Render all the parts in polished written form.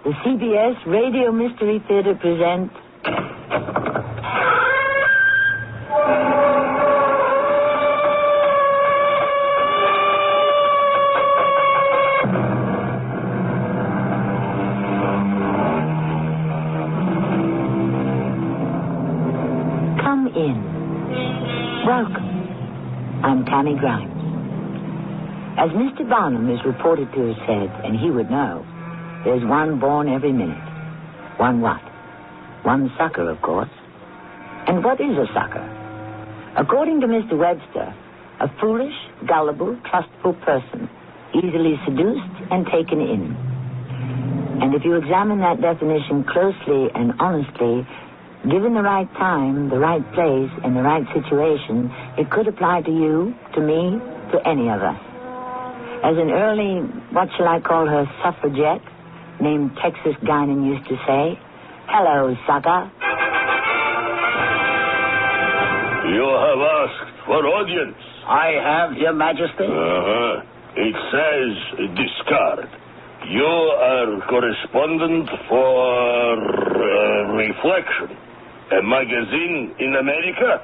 The CBS Radio Mystery Theater presents... Come in. Welcome. I'm Tammy Grimes. As Mr. Barnum is reported to have said, and he would know, there's one born every minute. One what? One sucker, of course. And what is a sucker? According to Mr. Webster, a foolish, gullible, trustful person, easily seduced and taken in. And if you examine that definition closely and honestly, given the right time, the right place, and the right situation, it could apply to you, to me, to any of us. As an early, what shall I call her, suffragette named Texas Guinan used to say, "Hello, sucker." You have asked for audience. I have, Your Majesty. It says discard. You are correspondent for Reflection, a magazine in America.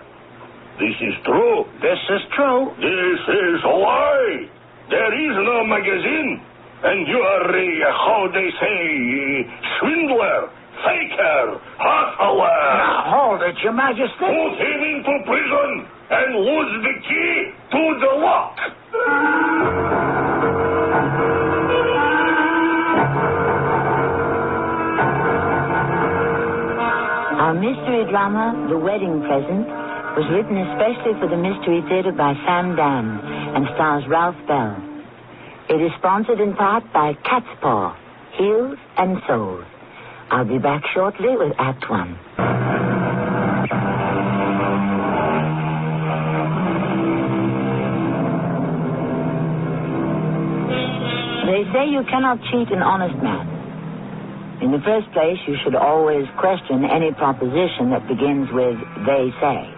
This is true. This is true. This is a lie. There is no magazine. And you are, how they say, swindler, faker, hustler. Now, hold it, Your Majesty. Put him into prison and lose the key to the lock. Our mystery drama, The Wedding Present, was written especially for the Mystery Theater by Sam Dan and stars Ralph Bell. It is sponsored in part by Cat's Paw, Heels and Souls. I'll be back shortly with Act One. They say you cannot cheat an honest man. In the first place, you should always question any proposition that begins with "they say."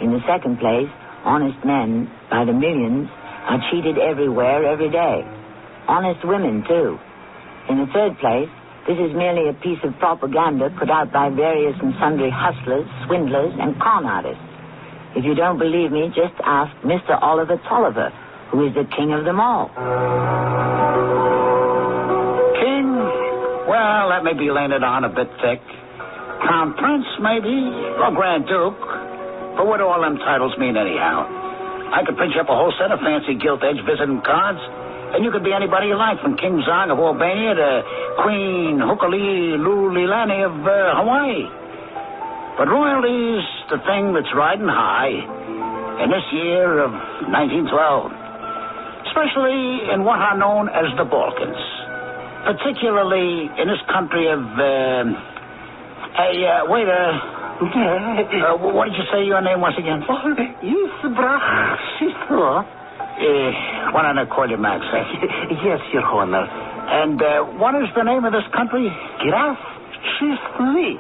In the second place, honest men, by the millions, are cheated everywhere, every day. Honest women, too. In the third place, this is merely a piece of propaganda put out by various and sundry hustlers, swindlers, and con artists. If you don't believe me, just ask Mr. Oliver Tolliver, who is the king of them all. King? Well, that may be laying it on a bit thick. Crown Prince, maybe, or Grand Duke. But what do all them titles mean anyhow? I could print you up a whole set of fancy gilt-edged visiting cards, and you could be anybody you like, from King Zong of Albania to Queen Hukali Lulilani of Hawaii. But royalty's the thing that's riding high in this year of 1912, especially in what are known as the Balkans, particularly in this country of, waiter. What did you say your name was again? Why don't I call you Max? Yes, Your Honor. And what is the name of this country? Graf Chesterton.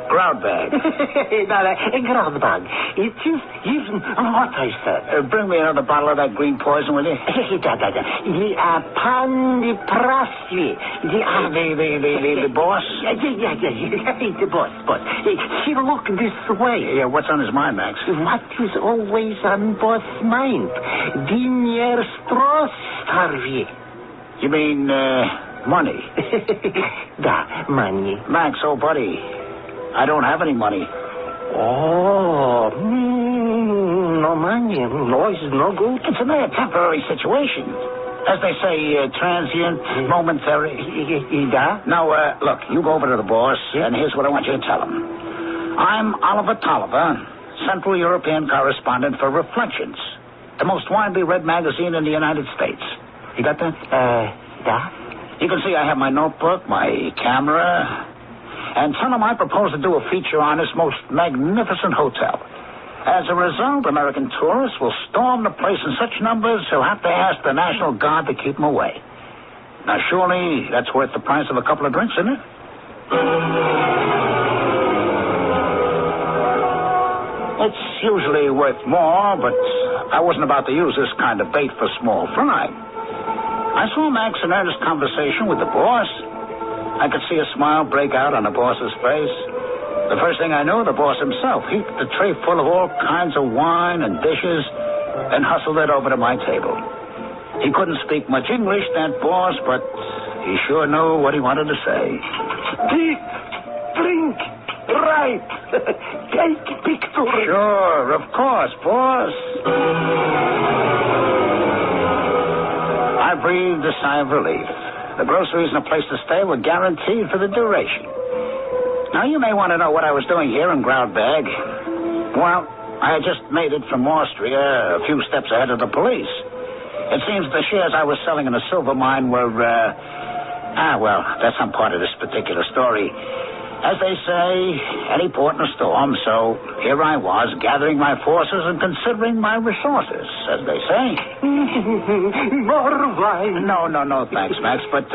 Groundbag. Groundbag. It is even what I said. Bring me another bottle of that green poison, will you? The boss? The boss. He look this way. Yeah, what's on his mind, Max? What is always on boss' mind? Dinier Stross, Harvey. You mean, money? Money. Max, old buddy, I don't have any money. Oh, no money. No, it's no good. It's a mere temporary situation. As they say, transient, momentary. Now, look, you go over to the boss, and here's what I want you to tell him. I'm Oliver Tolliver, Central European correspondent for Reflections, the most widely read magazine in the United States. You got that? You can see I have my notebook, my camera, and tell him I propose to do a feature on this most magnificent hotel. As a result, American tourists will storm the place in such numbers he'll have to ask the National Guard to keep them away. Now, surely that's worth the price of a couple of drinks, isn't it? It's usually worth more, but I wasn't about to use this kind of bait for small fry. I saw Max in earnest conversation with the boss, I could see a smile break out on the boss's face. The first thing I knew, the boss himself heaped the tray full of all kinds of wine and dishes and hustled it over to my table. He couldn't speak much English, that boss, but he sure knew what he wanted to say. Eat, drink, write, take picture. Sure, of course, boss. I breathed a sigh of relief. The groceries and a place to stay were guaranteed for the duration. Now, you may want to know what I was doing here in Groundbag. Well, I had just made it from Austria, a few steps ahead of the police. It seems the shares I was selling in the silver mine were, well, that's some part of this particular story. As they say, any port in a storm, so here I was, gathering my forces and considering my resources, as they say. More wine. No, thanks, Max, but,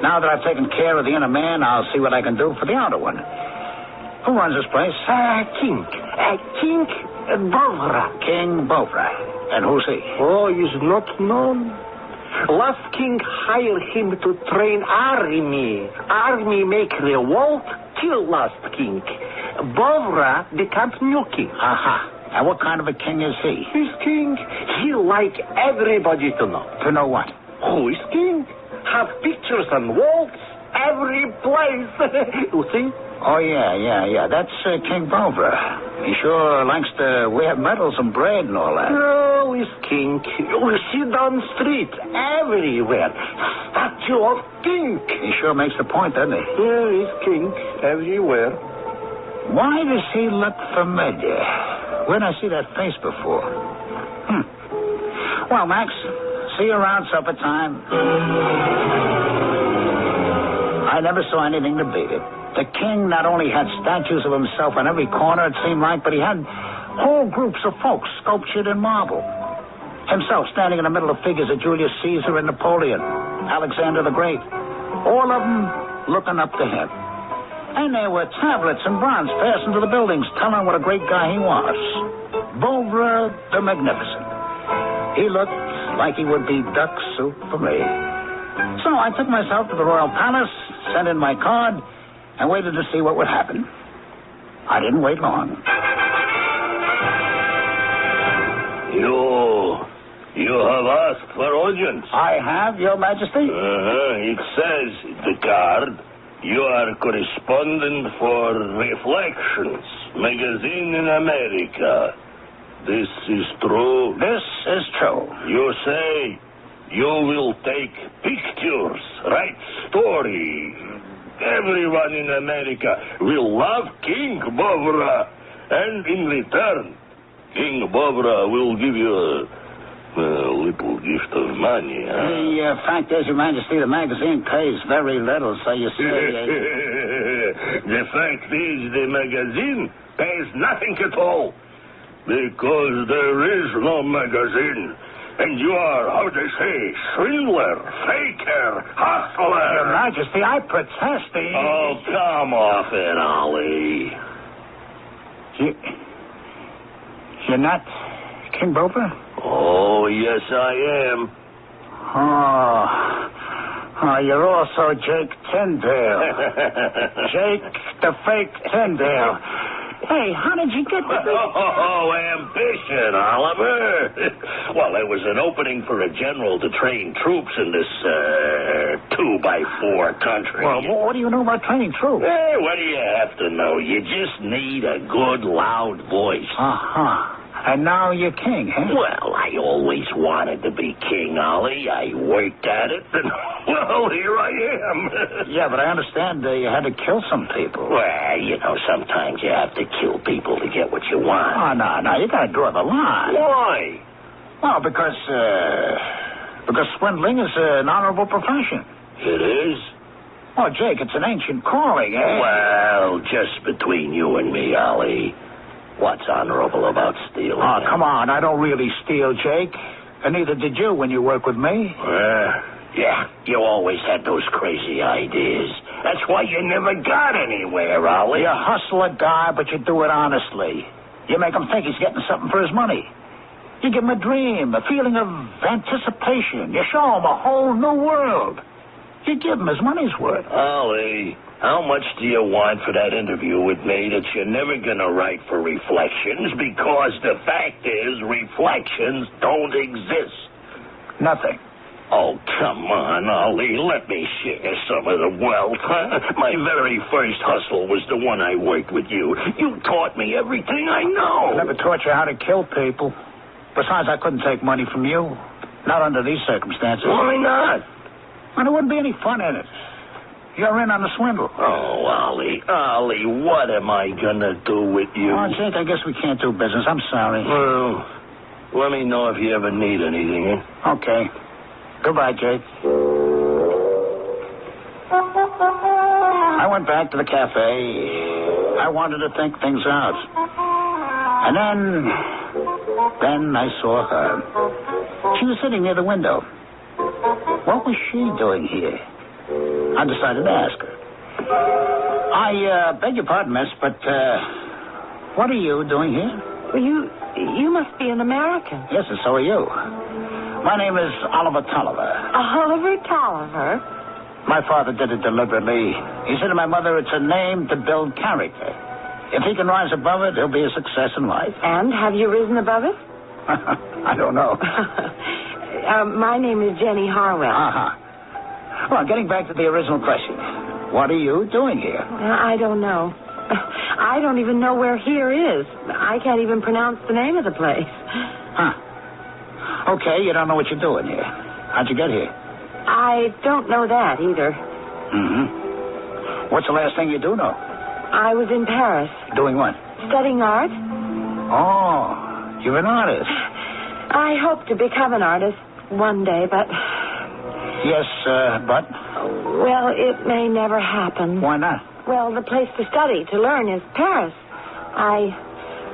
now that I've taken care of the inner man, I'll see what I can do for the outer one. Who runs this place? King Bovra. King Bovra. And who's he? Oh, he's not known. Last king hired him to train army. Army make revolt, kill last king. Bovra becomes new king. Aha. And what kind of a king is he? He's king. He like everybody to know. To know what? Who is king? Have pictures on walls, every place. You see? Oh, yeah. That's King Bovra. He sure likes to wear medals and bread and all that. Oh, he's king. We see down the street, everywhere. Statue of king. He sure makes the point, doesn't he? Yeah, he's king everywhere. Why does he look familiar? Where'd I see that face before? Well, Max, see you around supper time. I never saw anything to beat it. The king not only had statues of himself on every corner, it seemed like, but he had whole groups of folks sculptured in marble. Himself standing in the middle of figures of Julius Caesar and Napoleon, Alexander the Great. All of them looking up to him. And there were tablets in bronze fastened to the buildings telling what a great guy he was. Bovra the Magnificent. He looked like he would be duck soup for me. So I took myself to the Royal Palace, sent in my card, and waited to see what would happen. I didn't wait long. You have asked for audience. I have, Your Majesty. It says, the card, you are correspondent for Reflections, magazine in America. This is true? This is true. You say you will take pictures, write story. Everyone in America will love King Bovra. And in return, King Bovra will give you a little gift of money. Huh? The fact is, Your Majesty, the magazine pays very little, so you see... The fact is, the magazine pays nothing at all. Because there is no magazine. And you are, how they say, swindler, faker, hustler. Your Majesty, I protest. Oh, come off it, Ollie. You're not King Bovra? Oh, yes, I am. Oh, you're also Jake Tyndale. Jake the fake Tyndale. Hey, how did you get this? Oh, ambition, Oliver. Well, there was an opening for a general to train troops in this 2x4 country. Well, what do you know about training troops? Hey, what do you have to know? You just need a good, loud voice. Uh-huh. And now you're king, huh? Well, I always wanted to be king, Ollie. I worked at it, and, well, here I am. Yeah, but I understand you had to kill some people. Well, you know, sometimes you have to kill people to get what you want. Oh, no, you gotta draw the line. Why? Well, because swindling is an honorable profession. It is? Oh, Jake, it's an ancient calling, eh? Well, just between you and me, Ollie. What's honorable about stealing? Oh, come on. I don't really steal, Jake. And neither did you when you worked with me. Yeah, you always had those crazy ideas. That's why you never got anywhere, Ollie. You hustle a guy, but you do it honestly. You make him think he's getting something for his money. You give him a dream, a feeling of anticipation. You show him a whole new world. You give him his money's worth. Ollie, how much do you want for that interview with me that you're never going to write for Reflections? Because the fact is, Reflections don't exist. Nothing. Oh, come on, Ollie. Let me share some of the wealth. My very first hustle was the one I worked with you. You taught me everything I know. I never taught you how to kill people. Besides, I couldn't take money from you. Not under these circumstances. Why not? And there wouldn't be any fun in it. You're in on the swindle. Oh, Ollie, what am I going to do with you? Oh, Jake, I guess we can't do business. I'm sorry. Well, let me know if you ever need anything, eh? Okay. Goodbye, Jake. I went back to the cafe. I wanted to think things out. And then I saw her. She was sitting near the window. What was she doing here? I decided to ask her. I beg your pardon, miss, but what are you doing here? Well, you must be an American. Yes, and so are you. My name is Oliver Tolliver. Oliver Tolliver? My father did it deliberately. He said to my mother, it's a name to build character. If he can rise above it, he'll be a success in life. And have you risen above it? I don't know. My name is Jenny Harwell. Uh-huh. Well, getting back to the original question. What are you doing here? I don't know. I don't even know where here is. I can't even pronounce the name of the place. Huh. Okay, you don't know what you're doing here. How'd you get here? I don't know that either. Mm-hmm. What's the last thing you do know? I was in Paris. Doing what? Studying art. Oh, you're an artist. I hope to become an artist one day, but... Yes, but? Well, it may never happen. Why not? Well, the place to study, to learn, is Paris. I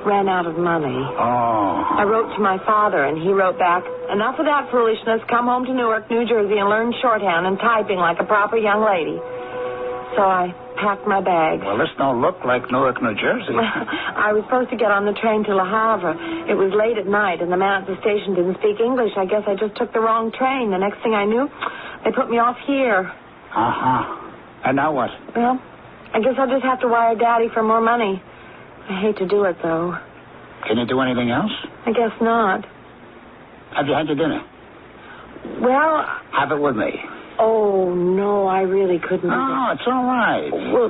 ran out of money. Oh. I wrote to my father, and he wrote back, enough of that foolishness. Come home to Newark, New Jersey, and learn shorthand and typing like a proper young lady. So I packed my bag. Well, this don't look like Newark, New Jersey. I was supposed to get on the train to Le Havre. It was late at night, and the man at the station didn't speak English. I guess I just took the wrong train. The next thing I knew, they put me off here. Uh-huh. And now what? Well, I guess I'll just have to wire Daddy for more money. I hate to do it, though. Can you do anything else? I guess not. Have you had your dinner? Well... Have it with me. Oh, no, I really couldn't. Oh, it's all right. Well,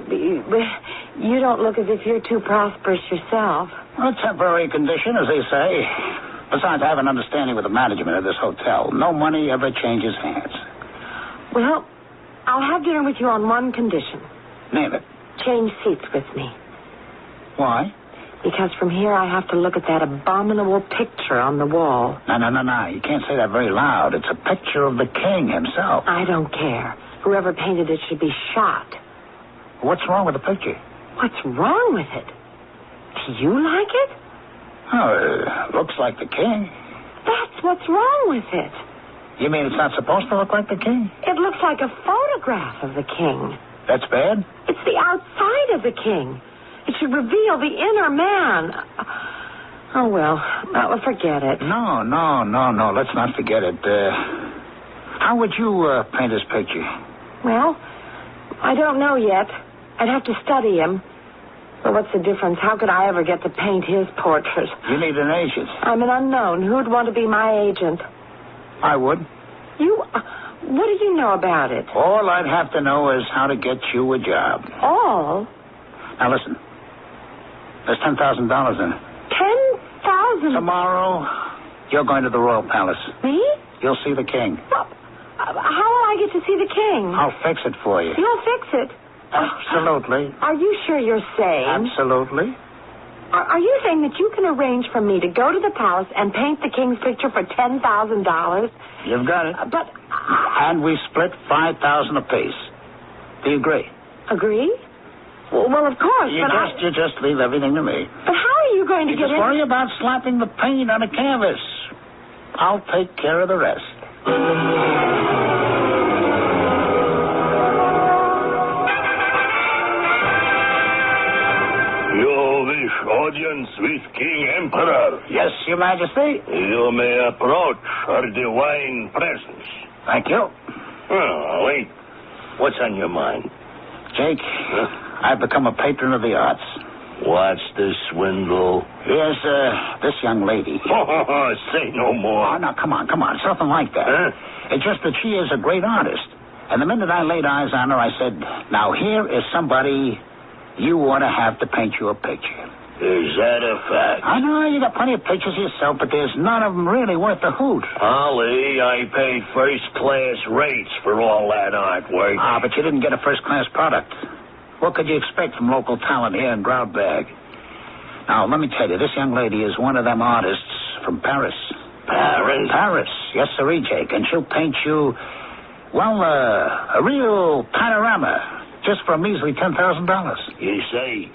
you don't look as if you're too prosperous yourself. A temporary condition, as they say. Besides, I have an understanding with the management of this hotel. No money ever changes hands. Well, I'll have dinner with you on one condition. Name it. Change seats with me. Why? Because from here I have to look at that abominable picture on the wall. No. You can't say that very loud. It's a picture of the king himself. I don't care. Whoever painted it should be shot. What's wrong with the picture? What's wrong with it? Do you like it? Oh, it looks like the king. That's what's wrong with it. You mean it's not supposed to look like the king? It looks like a photograph of the king. That's bad? It's the outside of the king. It should reveal the inner man. Oh, well, forget it. No. Let's not forget it. How would you paint his picture? Well, I don't know yet. I'd have to study him. But what's the difference? How could I ever get to paint his portrait? You need an agent. I'm an unknown. Who'd want to be my agent? I would. You... what do you know about it? All I'd have to know is how to get you a job. All? Now, listen. There's $10,000 in it. 10,000? Tomorrow, you're going to the Royal Palace. Me? You'll see the king. Well, how will I get to see the king? I'll fix it for you. You'll fix it? Absolutely. Are you sure you're sane? Absolutely. Are you saying that you can arrange for me to go to the palace and paint the king's picture for $10,000? You've got it. But... And we split $5,000 apiece. Do you agree? Agree? Well, of course, You just leave everything to me. But how are you going to get just in? worry about slapping the paint on the canvas. I'll take care of the rest. You wish audience with King Emperor? Yes, Your Majesty. You may approach her divine presence. Thank you. Well, wait. What's on your mind? Jake, I've become a patron of the arts. What's the swindle? Here's, this young lady. Oh, say no more. Oh, no, come on. It's nothing like that. Huh? It's just that she is a great artist. And the minute I laid eyes on her, I said, now here is somebody you ought to have to paint you a picture. Is that a fact? I know, you got plenty of pictures yourself, but there's none of them really worth a hoot. Ollie, I paid first-class rates for all that artwork. Ah, but you didn't get a first-class product. What could you expect from local talent here in Groundbag? Now, let me tell you, this young lady is one of them artists from Paris. Paris? Paris, yes, sirree, Jake. And she'll paint you, well, a real panorama just for a measly $10,000. You say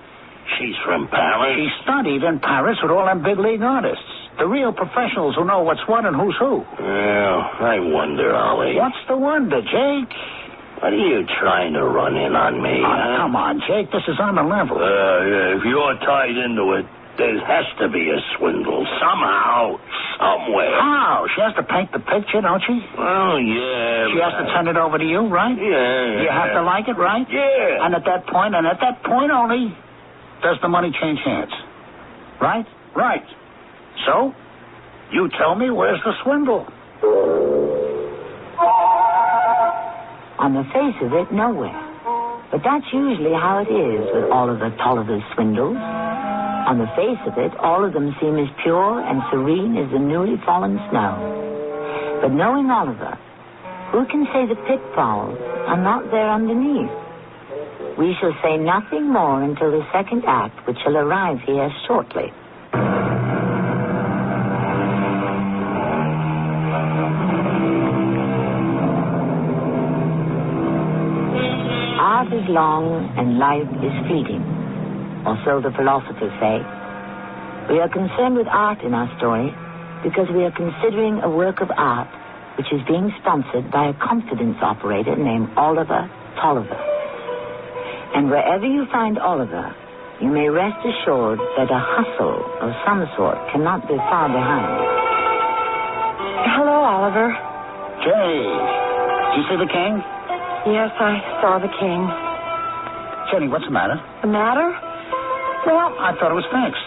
she's from Paris? She studied in Paris with all them big league artists. The real professionals who know what's what and who's who. Well, I wonder, Ollie. What's the wonder, Jake? What are you trying to run in on me, huh? Come on, Jake. This is on the level. If you're tied into it, there has to be a swindle. Somehow, somewhere. How? She has to paint the picture, don't she? Oh, yeah. She has to turn it over to you, right? Yeah. You have to like it, right? Yeah. And at that point only, does the money change hands. Right? Right. So, you tell me, where's the swindle? On the face of it, nowhere. But that's usually how it is with all of the Tolliver's swindles. On the face of it, all of them seem as pure and serene as the newly fallen snow. But knowing Oliver, who can say the pitfalls are not there underneath? We shall say nothing more until the second act, which shall arrive here shortly. Art is long and life is fleeting, or so the philosophers say. We are concerned with art in our story because we are considering a work of art which is being sponsored by a confidence operator named Oliver Tolliver. And wherever you find Oliver, you may rest assured that a hustle of some sort cannot be far behind. Hello, Oliver. Jay, did you see the king? Yes, I saw the king. Jenny, what's the matter? The matter? Well, I thought it was fixed.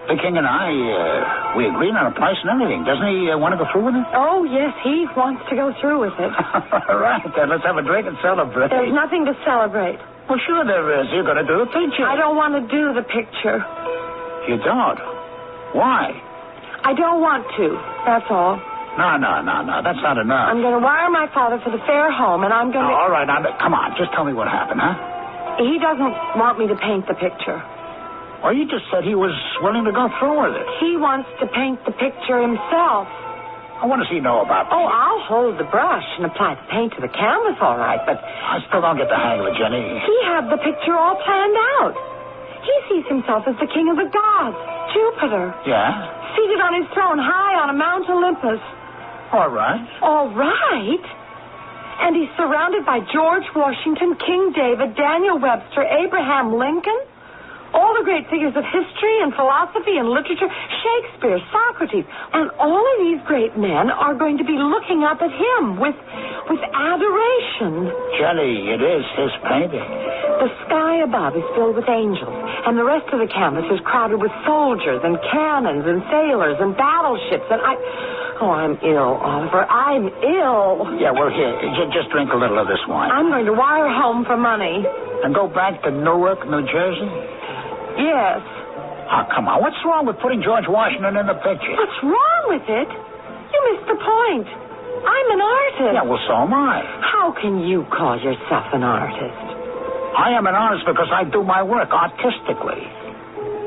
The king and I, we agreed on a price and everything. Doesn't he want to go through with it? Oh, yes, he wants to go through with it. All right, then let's have a drink and celebrate. There's nothing to celebrate. Well, sure there is. You're going to do the picture. I don't want to do the picture. You don't? Why? I don't want to, that's all. No. That's not enough. I'm going to wire my father for the fair home, and I'm going to... All right, come on. Just tell me what happened, huh? He doesn't want me to paint the picture. Well, you just said he was willing to go through with it. He wants to paint the picture himself. What does he know about Oh, I'll hold the brush and apply the paint to the canvas, all right, but... I still don't get the hang of it, Jenny. He had the picture all planned out. He sees himself as the king of the gods, Jupiter. Yeah? Seated on his throne high on a Mount Olympus. All right. All right? And he's surrounded by George Washington, King David, Daniel Webster, Abraham Lincoln, all the great figures of history and philosophy and literature, Shakespeare, Socrates, and all of these great men are going to be looking up at him with adoration. Jenny, it is his painting. The sky above is filled with angels, and the rest of the canvas is crowded with soldiers and cannons and sailors and battleships, and Oh, I'm ill, Oliver. I'm ill. Yeah, well, here, just drink a little of this wine. I'm going to wire home for money. And go back to Newark, New Jersey? Yes. Oh, come on. What's wrong with putting George Washington in the picture? What's wrong with it? You missed the point. I'm an artist. Yeah, well, so am I. How can you call yourself an artist? I am an artist because I do my work artistically.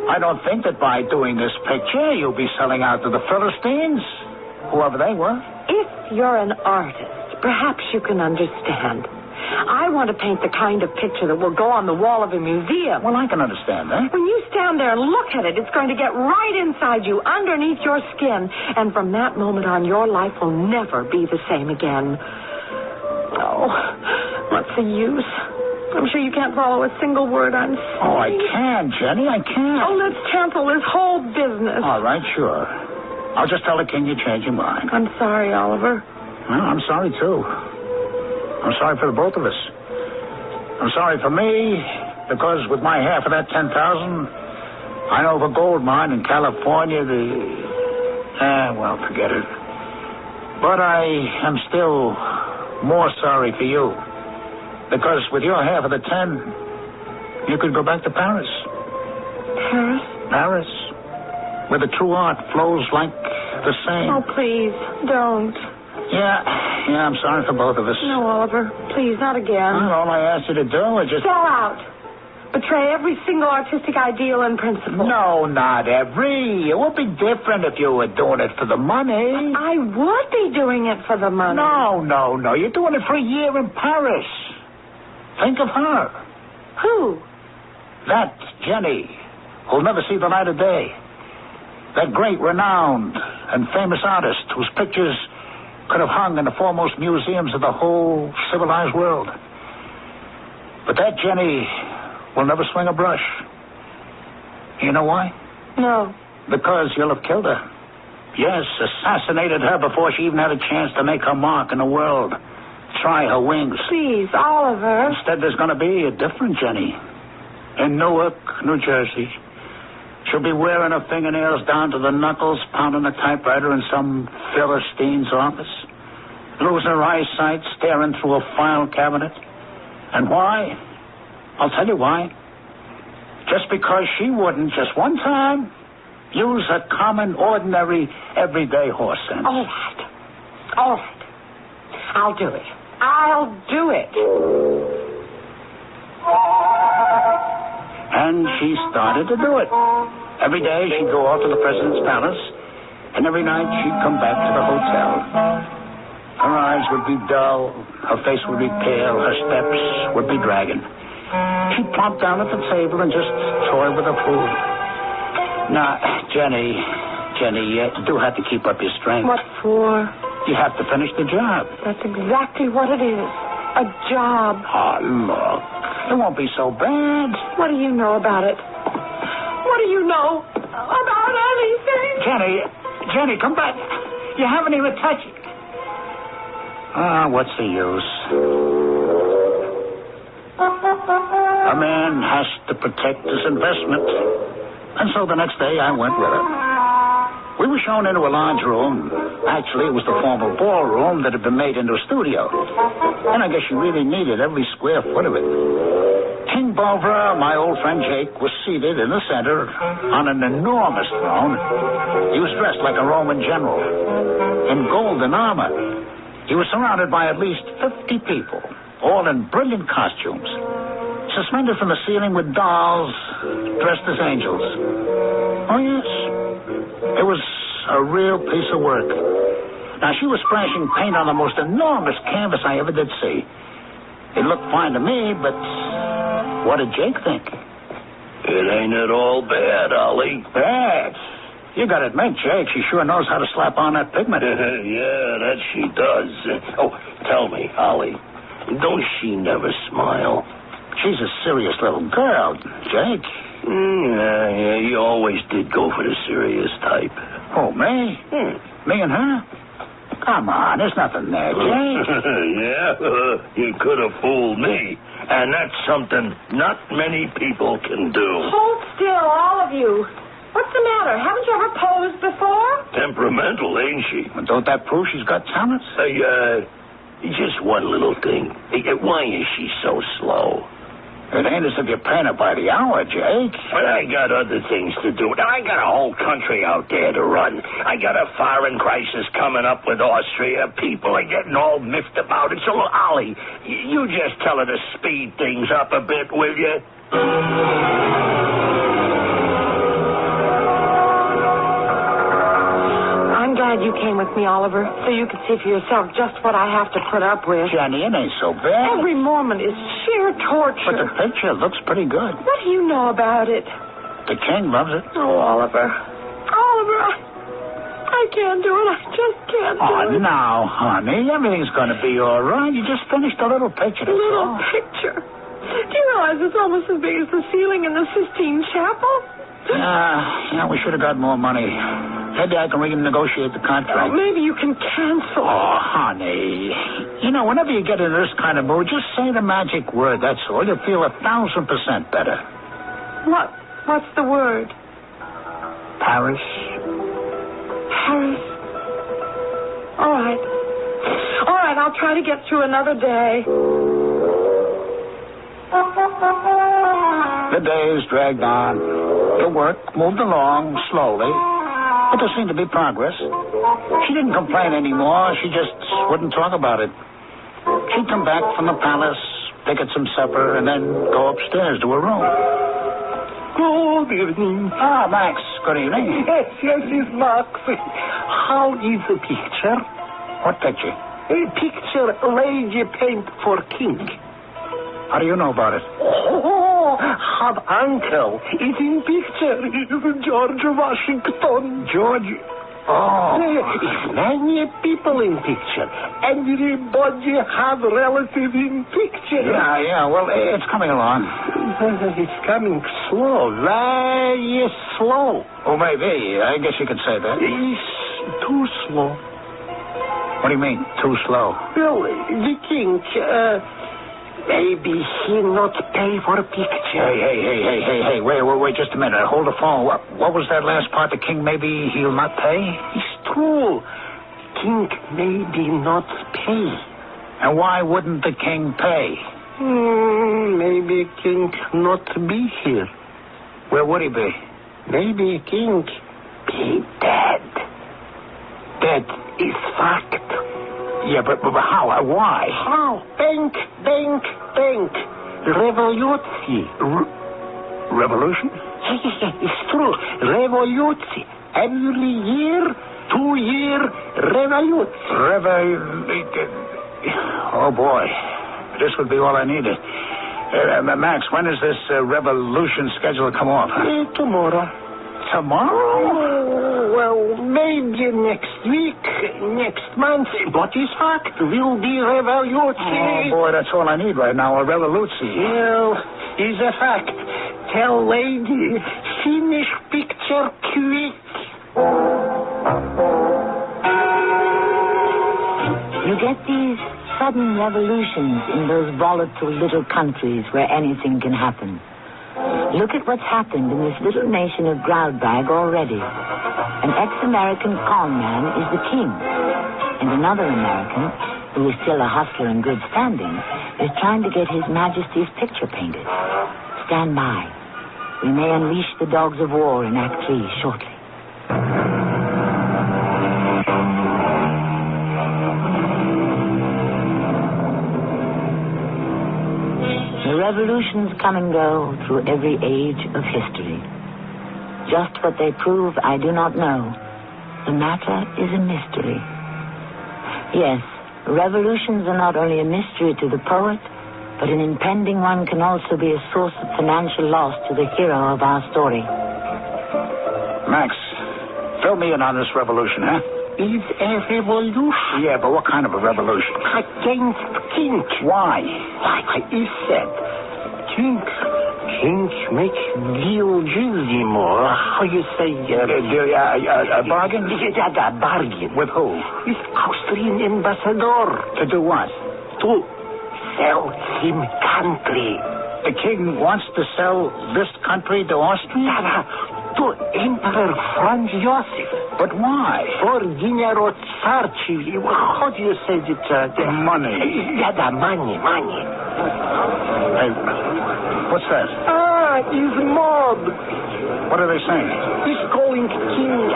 I don't think that by doing this picture, you'll be selling out to the Philistines. Whoever they were. If you're an artist, perhaps you can understand. I want to paint the kind of picture that will go on the wall of a museum. Well, I can understand that. When you stand there and look at it, it's going to get right inside you, underneath your skin. And from that moment on, your life will never be the same again. Oh, what's the use? I'm sure you can't follow a single word I'm saying. Oh, I can, Jenny, I can. Oh, let's cancel this whole business. All right, sure. I'll just tell the king you changed your mind. I'm sorry, Oliver. Well, I'm sorry, too. I'm sorry for the both of us. I'm sorry for me, because with my half of that 10,000, I know of a gold mine in California, well, forget it. But I am still more sorry for you, because with your half of the 10, you could go back to Paris. Paris? Paris, where the true art flows like the Seine. Oh, please, don't. Yeah, I'm sorry for both of us. No, Oliver, please, not again. Well, all I asked you to do is just... Sell out. Betray every single artistic ideal and principle. No, not every. It would be different if you were doing it for the money. I would be doing it for the money. No. You're doing it for a year in Paris. Think of her. Who? That Jenny, who'll never see the light of day. That great, renowned, and famous artist whose pictures could have hung in the foremost museums of the whole civilized world. But that Jenny will never swing a brush. You know why? No. Because you'll have killed her. Yes, assassinated her before she even had a chance to make her mark in the world. Try her wings. Please, Oliver. Instead, there's going to be a different Jenny. In Newark, New Jersey. She'll be wearing her fingernails down to the knuckles, pounding a typewriter in some Philistine's office. Losing her eyesight, staring through a file cabinet. And why? I'll tell you why. Just because she wouldn't, just one time, use a common, ordinary, everyday horse sense. All right. I'll do it. And she started to do it. Every day she'd go off to the president's palace, and every night she'd come back to the hotel. Her eyes would be dull, her face would be pale, her steps would be dragging. She'd plop down at the table and just toy with her food. Now, Jenny, you do have to keep up your strength. What for? You have to finish the job. That's exactly what it is. A job. Oh, look. It won't be so bad. What do you know about it? What do you know about anything? Jenny, come back. You haven't even touched it. What's the use? A man has to protect his investment. And so the next day I went with her. We were shown into a lounge room. Actually, it was the formal ballroom that had been made into a studio. And I guess she really needed every square foot of it. King Bovra, my old friend Jake, was seated in the center on an enormous throne. He was dressed like a Roman general in golden armor. He was surrounded by at least 50 people, all in brilliant costumes, suspended from the ceiling with dolls dressed as angels. Oh, yes. It was a real piece of work. Now, she was splashing paint on the most enormous canvas I ever did see. It looked fine to me, but what did Jake think? It ain't at all bad, Ollie. Bad? You gotta admit, Jake, she sure knows how to slap on that pigment. Yeah, that she does. Oh, tell me, Ollie, don't she never smile? She's a serious little girl, Jake. Yeah, you always did go for the serious type. Oh, me? Me and her? Come on, there's nothing there, Jake. Yeah, you could have fooled me. And that's something not many people can do. Hold still, all of you. What's the matter? Haven't you ever posed before? Temperamental, ain't she? Well, don't that prove she's got talent? Just one little thing. Why is she so slow? It ain't as if you're paying her by the hour, Jake. But I got other things to do. I got a whole country out there to run. I got a foreign crisis coming up with Austria. People are getting all miffed about it. So, Ollie, you just tell her to speed things up a bit, will you? I'm glad you came with me, Oliver, so you could see for yourself just what I have to put up with. Jenny, it ain't so bad. Every moment is sheer torture. But the picture looks pretty good. What do you know about it? The king loves it. Oh, Oliver, I can't do it. I just can't do it. Oh, now, honey, everything's going to be all right. You just finished a little picture. A little picture? Do you realize it's almost as big as the ceiling in the Sistine Chapel? Yeah, we should have got more money. Maybe I can renegotiate the contract. Maybe you can cancel. Oh, honey. You know, whenever you get in this kind of mood, just say the magic word, that's all. You'll feel 1,000% better. What's the word? Paris. Paris. All right, I'll try to get through another day. The days dragged on. The work moved along slowly, but there seemed to be progress. She didn't complain anymore. She just wouldn't talk about it. She'd come back from the palace, pick at some supper, and then go upstairs to her room. Good evening. Ah, Max, good evening. Yes, it's Max. How is the picture? What picture? A picture lady paint for king. How do you know about it? Oh, her uncle is in picture. George Washington. George? Oh. Many people in picture. Everybody have relatives in picture. Yeah. Well, it's coming along. It's coming slow. Very slow. Oh, maybe. I guess you could say that. It's too slow. What do you mean, too slow? Well, the king, maybe he not pay for a picture. Hey, wait just a minute. Hold the phone. What was that last part? The king, maybe he'll not pay? It's true. King maybe not pay. And why wouldn't the king pay? Maybe king not be here. Where would he be? Maybe king be dead. Dead is fact. Yeah, but how? Why? How? Bank. Revolution. Revolution? It's true. Revolution. Every year, 2 year revolution. Oh, boy. This would be all I needed. Max, when is this revolution scheduled to come off? Tomorrow. Tomorrow? Well, maybe next week, next month. But it's fact, will be revolution. Oh, boy, that's all I need right now, a revolution. Well, it's a fact. Tell lady, finish picture quick. You get these sudden revolutions in those volatile little countries where anything can happen. Look at what's happened in this little nation of Groudbag already. An ex-American con man is the king, and another American, who is still a hustler in good standing, is trying to get His Majesty's picture painted. Stand by. We may unleash the dogs of war in Act 3 shortly. The revolutions come and go through every age of history. Just what they prove, I do not know. The matter is a mystery. Yes, revolutions are not only a mystery to the poet, but an impending one can also be a source of financial loss to the hero of our story. Max, fill me in on this revolution, huh? Is a revolution. Yeah, but what kind of a revolution? Against king. Why? Like he said, king make deal more. How you say? A bargain? Yeah, a bargain. With who? With Austrian ambassador. To do what? To sell him country. The king wants to sell this country to Austria? To Emperor Franz Joseph. But why? For dinero Tsarchi. How do you say it? Money. Yeah, the money. Hey, what's that? He's mob. What are they saying? He's calling king.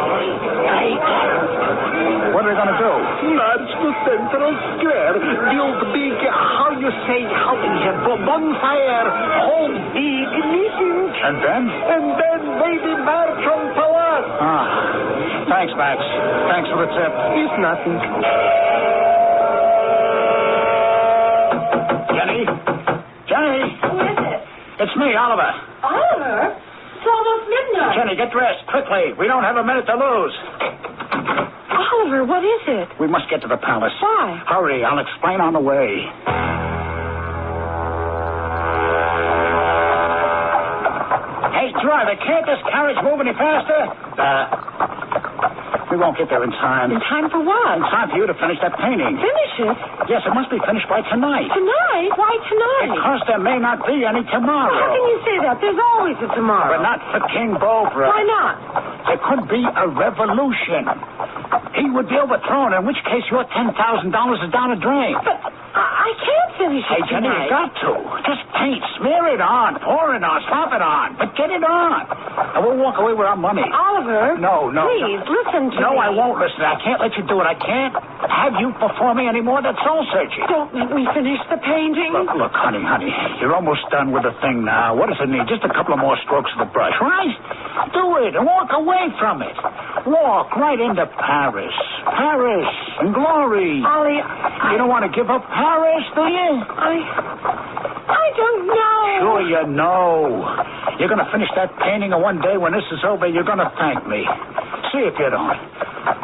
What are they going to do? March to Central Square. Build big, bonfire. Hold big meeting. And then? And then maybe march on Palace. Thanks, Max. Thanks for the tip. It's nothing. Jenny? Who is it? It's me, Oliver. Oliver? It's almost midnight. Jenny, get dressed, quickly. We don't have a minute to lose. Oliver, what is it? We must get to the palace. Why? Hurry, I'll explain on the way. Hey, driver, can't this carriage move any faster? We won't get there in time. In time for what? In time for you to finish that painting. Finish it? Yes, it must be finished by tonight. Tonight? Why tonight? Because there may not be any tomorrow. How can you say that? There's always a tomorrow. But not for King Bovra. Why not? There could be a revolution. He would be overthrown, in which case your $10,000 is down a drain. But I can't finish it Hey, Jenny, tonight. you got to. Just paint, smear it on, pour it on, slap it on. But get it on. And we'll walk away with our money. Oliver. No. Please, listen to me. No, I won't listen. I can't let you do it. I can't have you performing any more of that soul searching. Don't let me finish the painting. Look, honey. You're almost done with the thing now. What does it need? Just a couple of more strokes of the brush, right? Do it and walk away from it. Walk right into Paris. Paris and glory. Ollie, You don't want to give up Paris, do you? I don't know. Sure you know. You're going to finish that painting, and one day when this is over, you're going to thank me. See if you don't.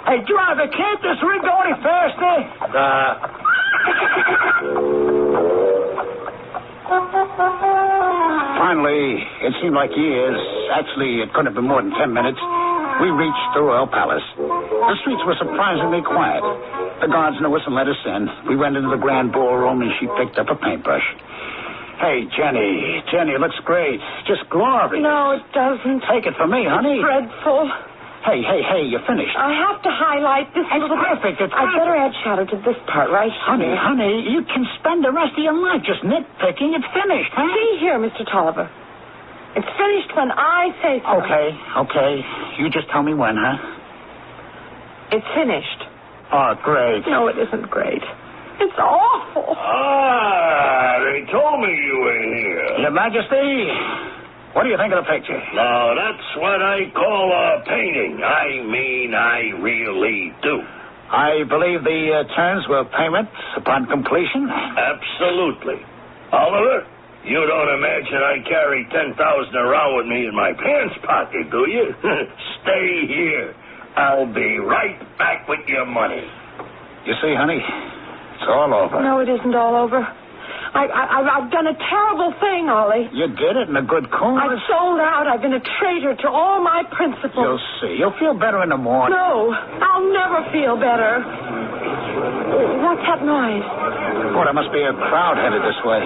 Hey, driver, can't this rig go any faster? Finally, it seemed like years. Actually, it couldn't have been more than 10 minutes. We reached the Royal Palace. The streets were surprisingly quiet. The guards knew us and let us in. We went into the grand ballroom, and she picked up a paintbrush. Hey, Jenny, it looks great. Just glory. No, it doesn't. Take it from me, honey. It's dreadful. Hey, you're finished. I have to highlight this It's little perfect. It's I'd better add shadow to this part right here. Honey, you can spend the rest of your life just nitpicking. It's finished, huh? See here, Mr. Tolliver. It's finished when I say so. Okay. You just tell me when, huh? It's finished. Oh, great. No, it isn't great. It's awful. They told me you were here. Your Majesty, what do you think of the picture? Now, that's what I call a painting. I really do. I believe the terms were payment upon completion. Absolutely. Oliver, you don't imagine I carry 10,000 around with me in my pants pocket, do you? Stay here. I'll be right back with your money. You see, honey, it's all over. No, it isn't all over. I've done a terrible thing, Ollie. You did it in a good cause. I've sold out. I've been a traitor to all my principles. You'll see. You'll feel better in the morning. No, I'll never feel better. What's that noise? Oh, there must be a crowd headed this way.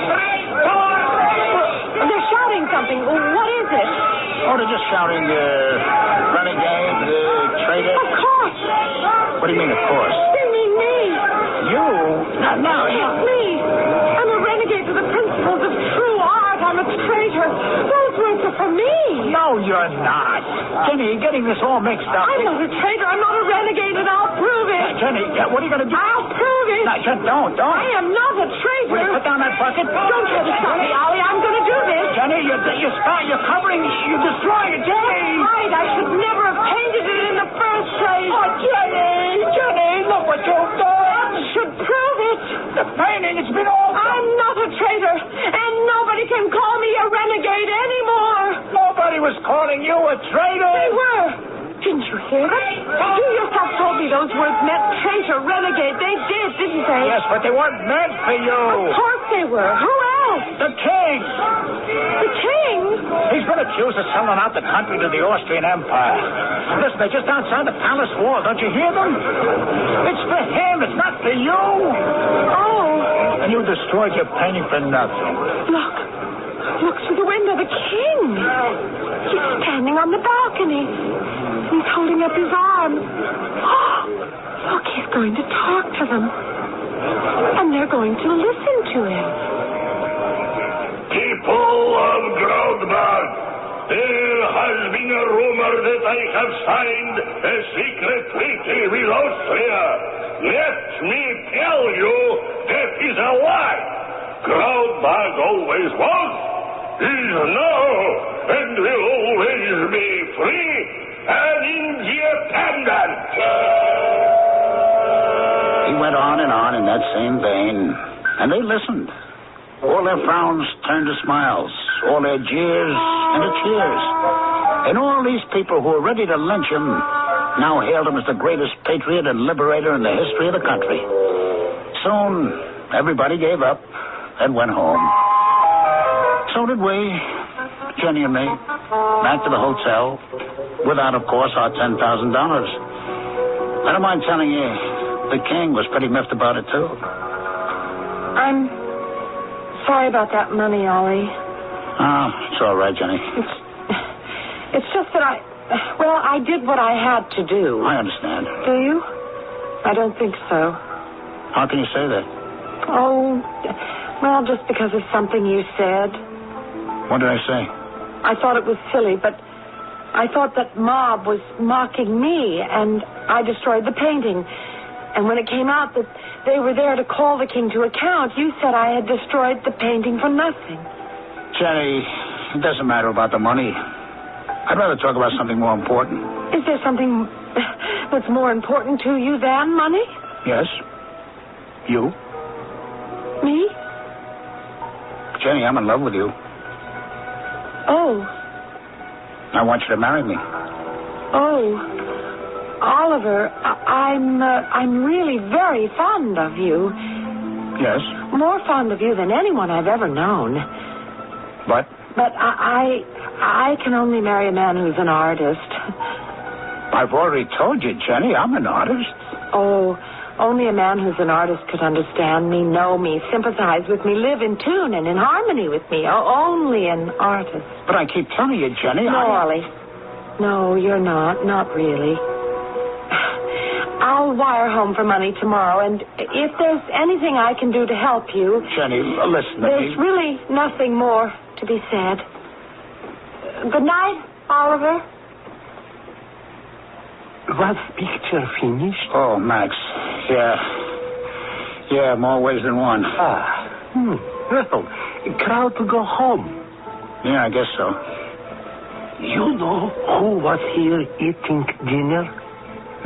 They're shouting something. What is it? Oh, they're just shouting, renegade, traitor. Of course. What do you mean, of course? They mean me. You? No. It's me. I'm a renegade to the principles of true art. I'm a traitor. Those words are for me. No, you're not. Jenny, you're getting this all mixed up. I'm not a traitor. I'm not a renegade, and I'll prove it. Jenny, what are you going to do? I'll prove it. No, don't. I am not a traitor. Will you put down that bucket? Don't try to stop me, Ollie. I'm going to do this. Jenny, you're covering, you're destroying it, Jenny. Right. I should never have painted it in the first place. Oh, Jenny, look what you've done. I should prove it. The painting, it's been all... I'm not a traitor, and nobody can call me a renegade anymore. Nobody was calling you a traitor. They were. Didn't you hear them? You yourself told me those words meant traitor, renegade. They did, didn't they? Yes, but they weren't meant for you. Of course they were. Who else? The king. The king? He's been accused of selling out the country to the Austrian Empire. Listen, they're just outside the palace wall. Don't you hear them? It's for him. It's not for you. Oh. And you destroyed your painting for nothing. Look through the window. The king. He's standing on the balcony. He's holding up his arms. Oh, look, he's going to talk to them. And they're going to listen to him. People of Groudberg, there has been a rumor that I have signed a secret treaty with Austria. Let me tell you, that is a lie. Groudberg always was, is now, and will always be free and independent. He went on and on in that same vein, and they listened. All their frowns turned to smiles, all their jeers into cheers. And all these people who were ready to lynch him now hailed him as the greatest patriot and liberator in the history of the country. Soon, everybody gave up and went home. So did we, Jenny and me, back to the hotel, without, of course, our $10,000. I don't mind telling you, the king was pretty miffed about it, too. I'm sorry about that money, Ollie. Oh, it's all right, Jenny. It's just that I did what I had to do. I understand. Do you? I don't think so. How can you say that? Oh, well, just because of something you said. What did I say? I thought it was silly, but I thought that mob was mocking me, and I destroyed the painting. And when it came out that they were there to call the king to account, you said I had destroyed the painting for nothing. Jenny, it doesn't matter about the money. I'd rather talk about something more important. Is there something that's more important to you than money? Yes. You? Me? Jenny, I'm in love with you. Oh. I want you to marry me. Oh. Oliver, I'm really very fond of you. Yes? More fond of you than anyone I've ever known. But? But I can only marry a man who's an artist. I've already told you, Jenny, I'm an artist. Oh, only a man who's an artist could understand me, know me, sympathize with me, live in tune and in harmony with me. Only an artist. But I keep telling you, Jenny, No, Ollie. No, you're not. Not really. I'll wire home for money tomorrow, and if there's anything I can do to help you... Jenny, listen to me. There's really nothing more to be said. Good night, Oliver. Was picture finished? Oh, Max. Yeah, more ways than one. Well, crowd to go home. Yeah, I guess so. You know who was here eating dinner?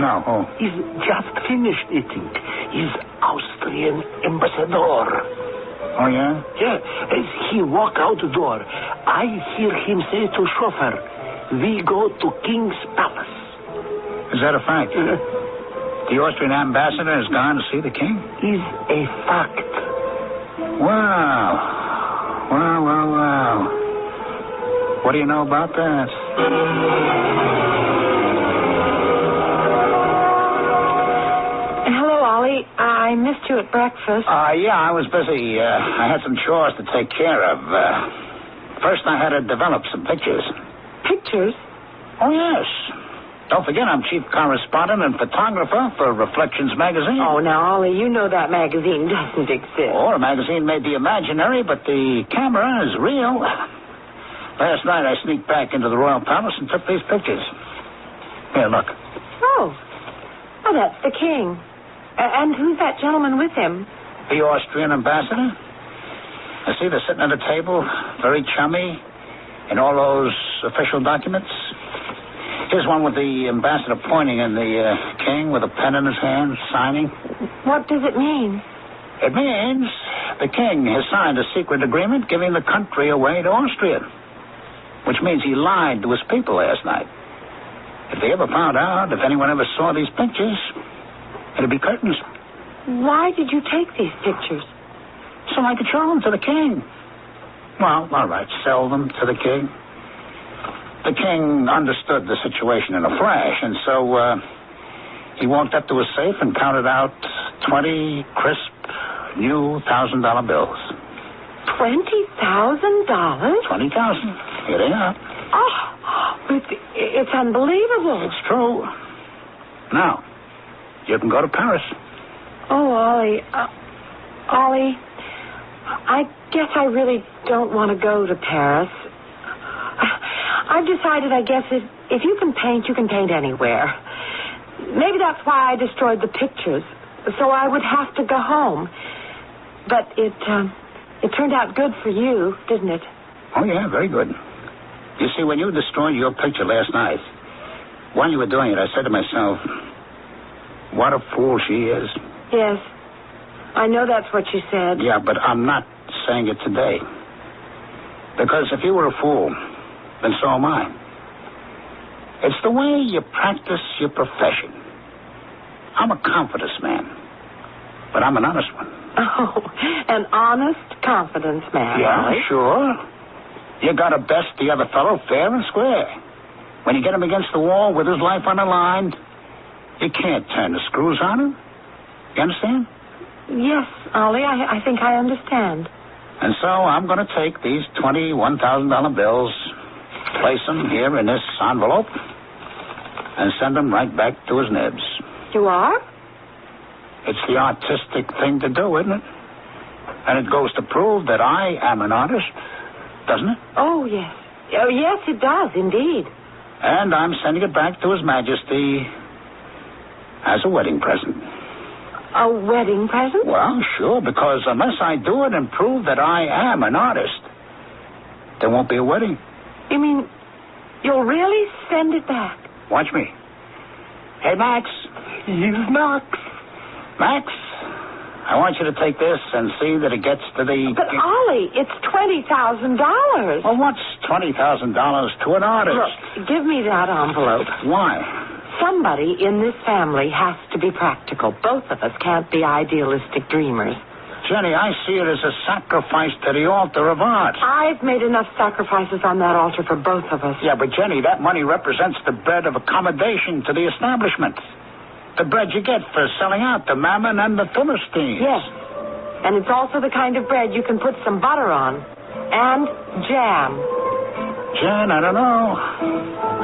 No, who? He's just finished eating. He's Austrian ambassador. Oh, yeah? Yeah, as he walk out the door, I hear him say to chauffeur, "We go to King's Palace." Is that a fact? The Austrian ambassador has gone to see the king? Is a fact. Wow. What do you know about that? Hello, Ollie. I missed you at breakfast. Yeah, I was busy. I had some chores to take care of. First, I had to develop some pictures. Pictures? Oh, yes. Don't forget, I'm chief correspondent and photographer for Reflections magazine. Oh, now, Ollie, you know that magazine doesn't exist. Oh, the magazine may be imaginary, but the camera is real. Last night, I sneaked back into the Royal Palace and took these pictures. Here, look. Oh, that's the king. And who's that gentleman with him? The Austrian ambassador. I see they're sitting at a table, very chummy, in all those official documents. Here's one with the ambassador pointing and the king with a pen in his hand, signing. What does it mean? It means the king has signed a secret agreement giving the country away to Austria, which means he lied to his people last night. If they ever found out, if anyone ever saw these pictures, it'd be curtains. Why did you take these pictures? So I could show them to the king. Well, all right, sell them to the king. The king understood the situation in a flash, and so he walked up to his safe and counted out 20 crisp, new $1,000 bills. $20,000? 20,000. Here they are. Oh, it's unbelievable. It's true. Now, you can go to Paris. Oh, Ollie. Ollie, I guess I really don't want to go to Paris. I've decided, I guess, if you can paint anywhere. Maybe that's why I destroyed the pictures, so I would have to go home. But it turned out good for you, didn't it? Oh, yeah, very good. You see, when you destroyed your picture last night, while you were doing it, I said to myself, what a fool she is. Yes, I know that's what you said. Yeah, but I'm not saying it today. Because if you were a fool, then so am I. It's the way you practice your profession. I'm a confidence man, but I'm an honest one. Oh, an honest confidence man. Yeah, Ollie. sure. You gotta best the other fellow fair and square. When you get him against the wall with his life on the line, You can't turn the screws on him. You understand? Yes, Ollie, I think I understand. And so I'm going to take these $21,000 bills, place them here in this envelope, and send them right back to his nibs. You are? It's the artistic thing to do, isn't it? And it goes to prove that I am an artist, doesn't it? Oh, yes. Oh, yes, it does, indeed. And I'm sending it back to His Majesty as a wedding present. A wedding present? Well, sure, because unless I do it and prove that I am an artist, there won't be a wedding. You mean you'll really send it back? Watch me. Hey, Max. Yes, Max. Max, I want you to take this and see that it gets to the... But, Ollie, it's $20,000. Well, what's $20,000 to an artist? Look, give me that envelope. Why? Somebody in this family has to be practical. Both of us can't be idealistic dreamers. Jenny, I see it as a sacrifice to the altar of art. I've made enough sacrifices on that altar for both of us. Yeah, but Jenny, that money represents the bread of accommodation to the establishment. The bread you get for selling out to Mammon and the Philistines. Yes. And it's also the kind of bread you can put some butter on. And jam. Jen, I don't know.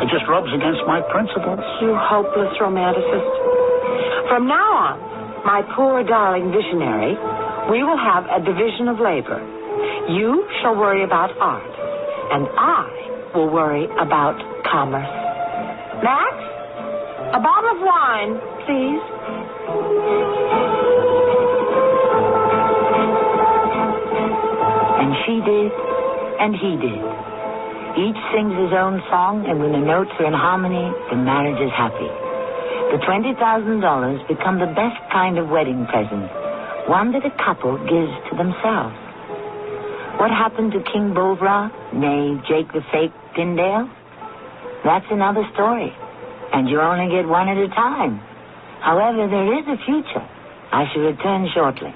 It just rubs against my principles. You hopeless romanticist. From now on, my poor darling visionary, we will have a division of labor. You shall worry about art, and I will worry about commerce. Max, a bottle of wine, please. And she did, and he did. Each sings his own song, and when the notes are in harmony, the marriage is happy. The $20,000 become the best kind of wedding present, one that a couple gives to themselves. What happened to King Bovra, nay, Jake the Fake Tyndale? That's another story, and you only get one at a time. However, there is a future. I shall return shortly.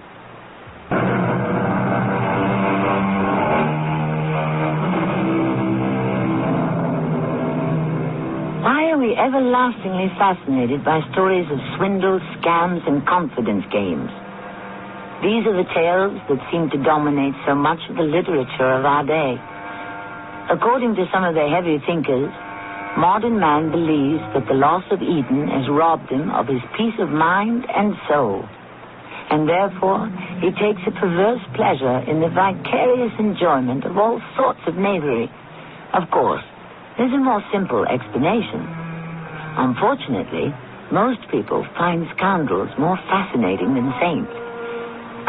Why are we everlastingly fascinated by stories of swindles, scams, and confidence games? These are the tales that seem to dominate so much of the literature of our day. According to some of the heavy thinkers, modern man believes that the loss of Eden has robbed him of his peace of mind and soul. And therefore, he takes a perverse pleasure in the vicarious enjoyment of all sorts of knavery. Of course, there's a more simple explanation. Unfortunately, most people find scoundrels more fascinating than saints.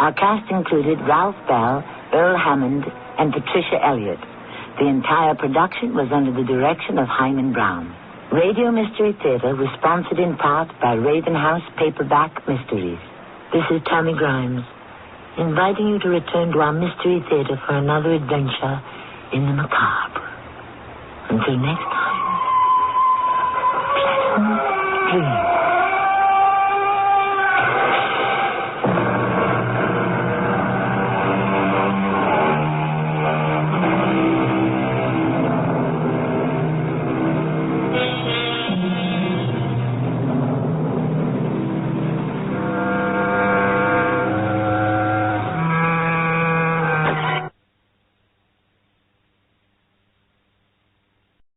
Our cast included Ralph Bell, Earl Hammond, and Patricia Elliott. The entire production was under the direction of Hyman Brown. Radio Mystery Theater was sponsored in part by Raven House Paperback Mysteries. This is Tammy Grimes, inviting you to return to our Mystery Theater for another adventure in the macabre. Until next time, pleasant dreams.